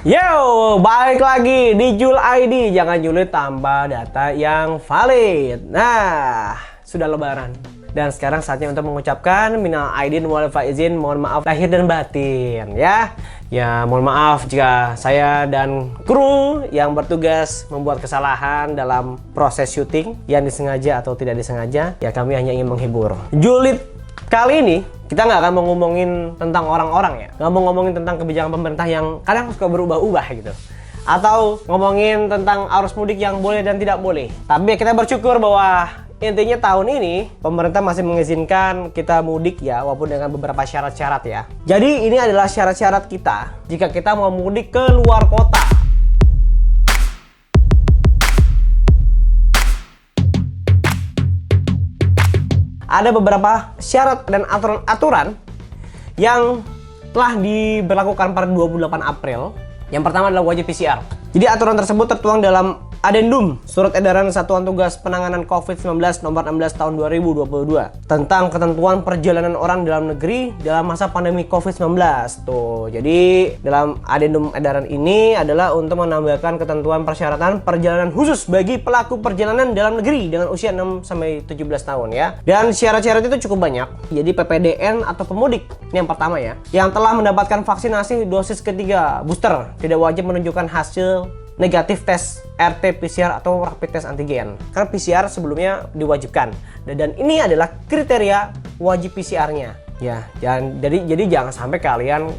Yo, balik lagi di Jul ID. Jangan julid tambah data yang valid. Nah, sudah lebaran. Dan sekarang saatnya untuk mengucapkan minal aidin wal faizin, mohon maaf lahir dan batin ya. Ya, mohon maaf jika saya dan kru yang bertugas membuat kesalahan dalam proses syuting yang disengaja atau tidak disengaja. Ya, kami hanya ingin menghibur. Julid kali ini kita nggak akan mau ngomongin tentang orang-orang ya, nggak mau ngomongin tentang kebijakan pemerintah yang kadang suka berubah-ubah gitu, atau ngomongin tentang arus mudik yang boleh dan tidak boleh. Tapi kita bersyukur bahwa intinya tahun ini pemerintah masih mengizinkan kita mudik ya, walaupun dengan beberapa syarat-syarat ya. Jadi ini adalah syarat-syarat kita jika kita mau mudik ke luar kota. Ada beberapa syarat dan aturan-aturan yang telah diberlakukan pada 28 April. Yang pertama adalah wajib PCR. Jadi aturan tersebut tertuang dalam Adendum Surat Edaran Satuan Tugas Penanganan COVID-19 Nomor 16 Tahun 2022 tentang ketentuan perjalanan orang dalam negeri dalam masa pandemi COVID-19. Tuh, jadi dalam Adendum Edaran ini adalah untuk menambahkan ketentuan persyaratan perjalanan khusus bagi pelaku perjalanan dalam negeri dengan usia 6-17 tahun ya. Dan syarat-syarat itu cukup banyak. Jadi PPDN atau pemudik, ini yang pertama ya, yang telah mendapatkan vaksinasi dosis ketiga booster tidak wajib menunjukkan hasil negatif tes RT-PCR atau rapid test antigen. Karena PCR sebelumnya diwajibkan. Dan ini adalah kriteria wajib PCR-nya. Ya, jadi jangan sampai kalian,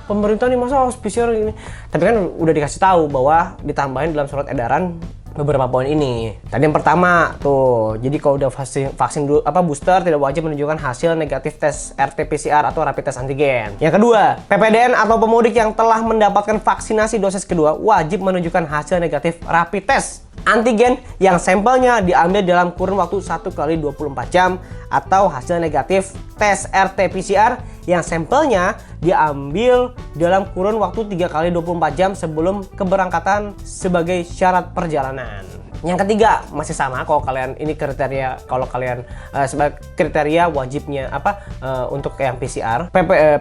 pemerintah nih masa harus PCR ini. Tapi kan udah dikasih tahu bahwa ditambahin dalam surat edaran beberapa poin ini. Tadi yang pertama tuh, jadi kalau udah vaksin booster tidak wajib menunjukkan hasil negatif tes RT-PCR atau rapid test antigen. Yang kedua, PPDN atau pemudik yang telah mendapatkan vaksinasi dosis kedua wajib menunjukkan hasil negatif rapid test antigen yang sampelnya diambil dalam kurun waktu 1x24 jam atau hasil negatif tes RT-PCR yang sampelnya diambil dalam kurun waktu 3x24 jam sebelum keberangkatan sebagai syarat perjalanan. Yang ketiga masih sama, kalau kalian ini kriteria, kalau kalian sebagai kriteria wajibnya untuk yang PCR,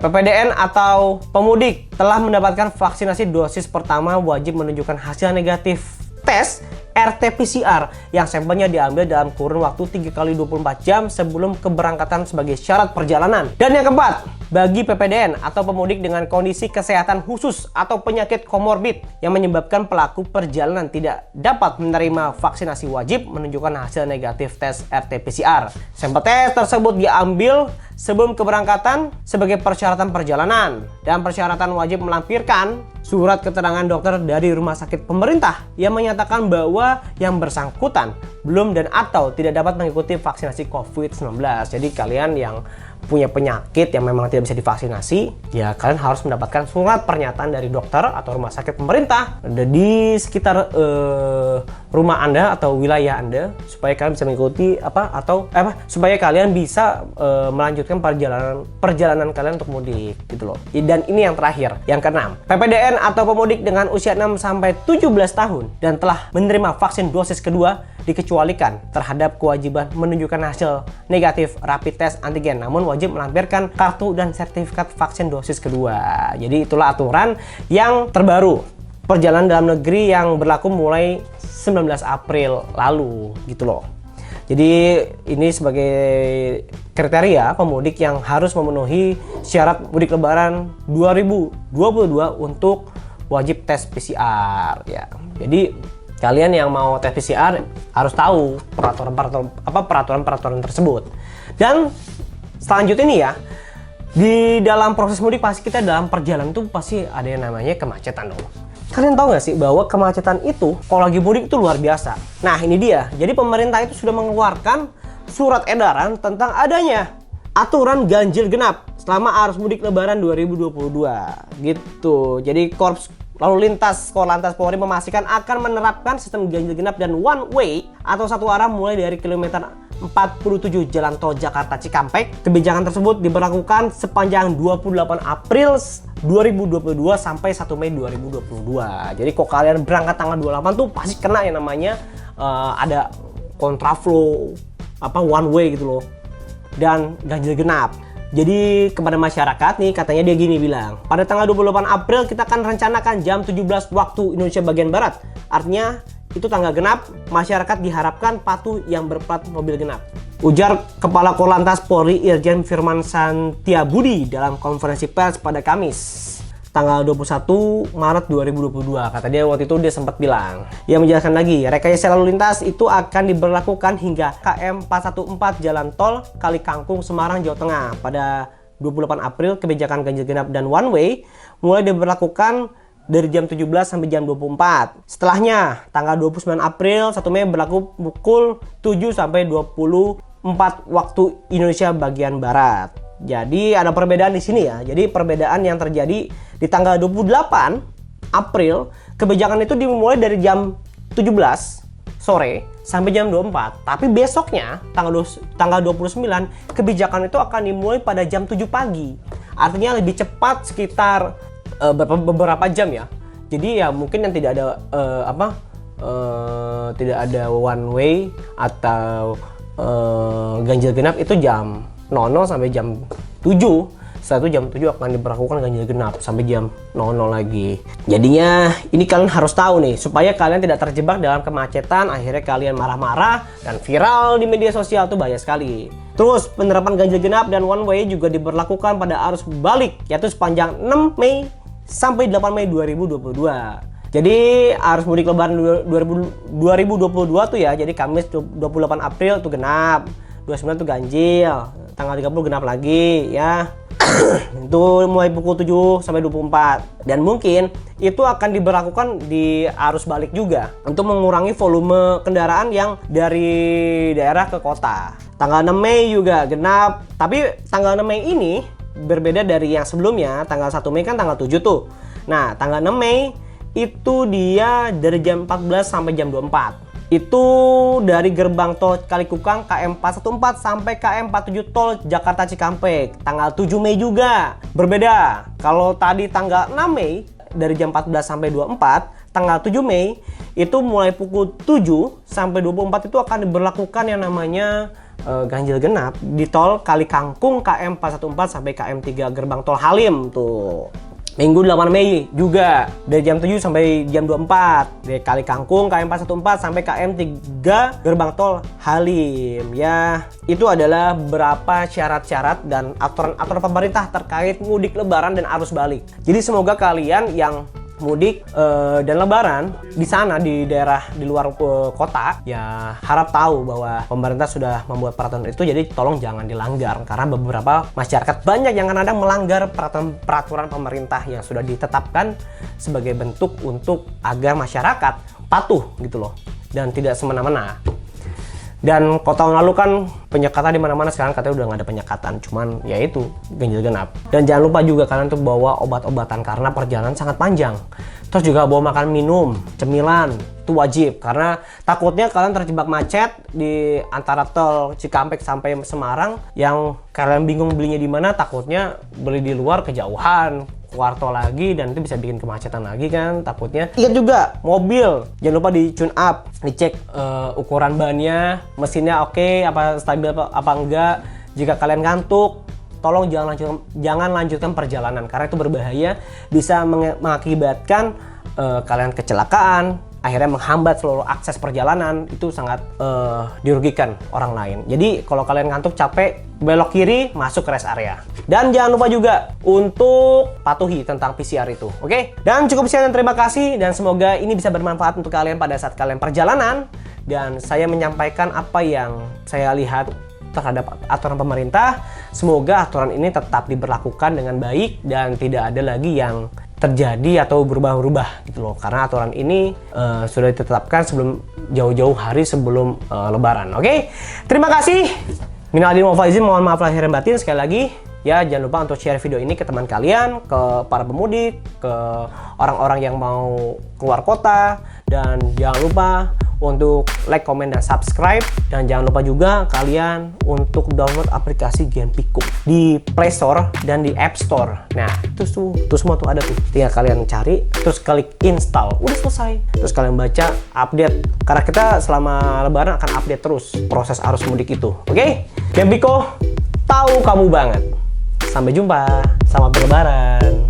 PPDN atau pemudik telah mendapatkan vaksinasi dosis pertama wajib menunjukkan hasil negatif tes RT-PCR yang sampelnya diambil dalam kurun waktu 3x24 jam sebelum keberangkatan sebagai syarat perjalanan. Dan yang keempat, bagi PPDN atau pemudik dengan kondisi kesehatan khusus atau penyakit komorbid yang menyebabkan pelaku perjalanan tidak dapat menerima vaksinasi wajib menunjukkan hasil negatif tes RT-PCR. Sampel tes tersebut diambil sebelum keberangkatan sebagai persyaratan perjalanan, dan persyaratan wajib melampirkan surat keterangan dokter dari rumah sakit pemerintah yang menyatakan bahwa yang bersangkutan belum dan atau tidak dapat mengikuti vaksinasi COVID-19. Jadi kalian yang punya penyakit yang memang tidak bisa divaksinasi, ya kalian harus mendapatkan surat pernyataan dari dokter atau rumah sakit pemerintah di sekitar rumah Anda atau wilayah Anda supaya kalian bisa mengikuti supaya kalian bisa melanjutkan perjalanan kalian untuk mudik gitu loh. Dan ini yang terakhir, yang keenam, PPDN atau pemudik dengan usia 6-17 tahun dan telah menerima vaksin dosis kedua dikecualikan terhadap kewajiban menunjukkan hasil negatif rapid test antigen, namun wajib melampirkan kartu dan sertifikat vaksin dosis kedua. Jadi itulah aturan yang terbaru perjalanan dalam negeri yang berlaku mulai 19 April lalu gitu loh. Jadi ini sebagai kriteria pemudik yang harus memenuhi syarat mudik lebaran 2022 untuk wajib tes PCR ya. Jadi kalian yang mau tes PCR harus tahu peraturan-peraturan tersebut. Dan selanjutnya nih ya, di dalam proses mudik pasti kita dalam perjalanan itu pasti ada yang namanya kemacetan dong. Kalian tahu nggak sih bahwa kemacetan itu kalau lagi mudik itu luar biasa. Nah ini dia, jadi pemerintah itu sudah mengeluarkan surat edaran tentang adanya aturan ganjil genap selama arus mudik lebaran 2022 gitu. Jadi Korps Lalu Lintas Korlantas Polri memastikan akan menerapkan sistem ganjil genap dan one way atau satu arah mulai dari kilometer 47 Jalan Tol Jakarta Cikampek. Kebijakan tersebut diberlakukan sepanjang 28 April 2022 sampai 1 Mei 2022. Jadi kok kalian berangkat tanggal 28 tuh pasti kena yang namanya ada kontraflow one way gitu loh. Dan ganjil genap. Jadi kepada masyarakat nih, katanya dia gini bilang, pada tanggal 28 April kita akan rencanakan jam 17 waktu Indonesia bagian Barat. Artinya itu tanggal genap, masyarakat diharapkan patuh yang berplat mobil genap. Ujar Kepala Korlantas Polri Irjen Firman Santiabudi dalam konferensi pers pada Kamis tanggal 21 Maret 2022. Kata dia waktu itu dia sempat bilang. Ia menjelaskan lagi, rekayasa lalu lintas itu akan diberlakukan hingga KM 414 Jalan Tol Kali Kangkung Semarang Jawa Tengah. Pada 28 April kebijakan ganjil genap dan one way mulai diberlakukan dari jam 17 sampai jam 24. Setelahnya tanggal 29 April 1 Mei berlaku pukul 7 sampai 24 waktu Indonesia bagian Barat. Jadi ada perbedaan di sini ya. Jadi perbedaan yang terjadi di tanggal 28 April, kebijakan itu dimulai dari jam 17 sore sampai jam 24. Tapi besoknya tanggal 29 kebijakan itu akan dimulai pada jam 7 pagi. Artinya lebih cepat sekitar beberapa jam ya. Jadi ya mungkin yang tidak ada tidak ada one way atau ganjil genap itu jam 00 sampai jam 7. Setelah itu jam 7 akan diberlakukan ganjil genap sampai jam 00 lagi. Jadinya ini kalian harus tahu nih, supaya kalian tidak terjebak dalam kemacetan, akhirnya kalian marah-marah dan viral di media sosial tuh banyak sekali. Terus penerapan ganjil genap dan one way juga diberlakukan pada arus balik, yaitu sepanjang 6 Mei sampai 8 Mei 2022. Jadi arus mudik lebaran 2022 tuh ya, jadi Kamis 28 April tuh genap, 29 tuh ganjil, tanggal 30 genap lagi ya. Itu mulai pukul 7 sampai 24. Dan mungkin itu akan diberlakukan di arus balik juga untuk mengurangi volume kendaraan yang dari daerah ke kota. Tanggal 6 Mei juga genap, tapi tanggal 6 Mei ini berbeda dari yang sebelumnya. Tanggal 1 Mei kan tanggal 7 tuh. Nah, tanggal 6 Mei itu dia dari jam 14 sampai jam 24. Itu dari gerbang tol Kalikukang KM 414 sampai KM 47 tol Jakarta Cikampek. Tanggal 7 Mei juga berbeda. Kalau tadi tanggal 6 Mei dari jam 14 sampai 24, tanggal 7 Mei itu mulai pukul 7 sampai 24 itu akan diberlakukan yang namanya ganjil genap di tol Kali Kangkung KM 414 sampai KM 3 gerbang tol Halim tuh. Minggu 8 Mei juga dari jam 7 sampai jam 24 dari Kali Kangkung KM 414 sampai KM 3 gerbang tol Halim ya. Itu adalah beberapa syarat-syarat dan aturan-aturan pemerintah terkait mudik lebaran dan arus balik. Jadi semoga kalian yang mudik dan lebaran di sana di daerah di luar kota ya harap tahu bahwa pemerintah sudah membuat peraturan itu, jadi tolong jangan dilanggar karena beberapa masyarakat banyak yang kadang melanggar peraturan pemerintah yang sudah ditetapkan sebagai bentuk untuk agar masyarakat patuh gitu loh dan tidak semena-mena. Dan tahun lalu kan penyekatan di mana-mana, sekarang katanya udah nggak ada penyekatan, cuman ya itu ganjil genap. Dan jangan lupa juga kalian tuh bawa obat-obatan karena perjalanan sangat panjang. Terus juga bawa makan minum, cemilan, itu wajib karena takutnya kalian terjebak macet di antara tol Cikampek sampai Semarang yang kalian bingung belinya di mana, takutnya beli di luar kejauhan. Keluar tol lagi dan itu bisa bikin kemacetan lagi kan takutnya. Ingat juga mobil jangan lupa di tune up, dicek ukuran bannya, mesinnya oke, apa stabil apa enggak. Jika kalian ngantuk tolong jangan lanjutkan perjalanan karena itu berbahaya, bisa mengakibatkan kalian kecelakaan, akhirnya menghambat seluruh akses perjalanan, itu sangat dirugikan orang lain. Jadi kalau kalian ngantuk capek, belok kiri masuk ke rest area. Dan jangan lupa juga untuk patuhi tentang PCR itu, oke? Dan cukup sekian, terima kasih dan semoga ini bisa bermanfaat untuk kalian pada saat kalian perjalanan. Dan saya menyampaikan apa yang saya lihat terhadap aturan pemerintah. Semoga aturan ini tetap diberlakukan dengan baik dan tidak ada lagi yang terjadi atau berubah-ubah gitu loh, karena aturan ini sudah ditetapkan sebelum jauh-jauh hari sebelum lebaran. Oke? Terima kasih. Minal aidin wal faizin, mohon maaf lahir dan batin. Sekali lagi ya, jangan lupa untuk share video ini ke teman kalian, ke para pemudik, ke orang-orang yang mau keluar kota, dan jangan lupa untuk like, comment, dan subscribe. Dan jangan lupa juga kalian untuk download aplikasi Genpiko di Play Store dan di App Store. Nah, itu semua tuh ada tuh. Tinggal kalian cari, terus klik install. Udah selesai. Terus kalian baca, update. Karena kita selama lebaran akan update terus proses arus mudik itu. Oke? Genpiko, tahu kamu banget. Sampai jumpa. Selamat berlebaran.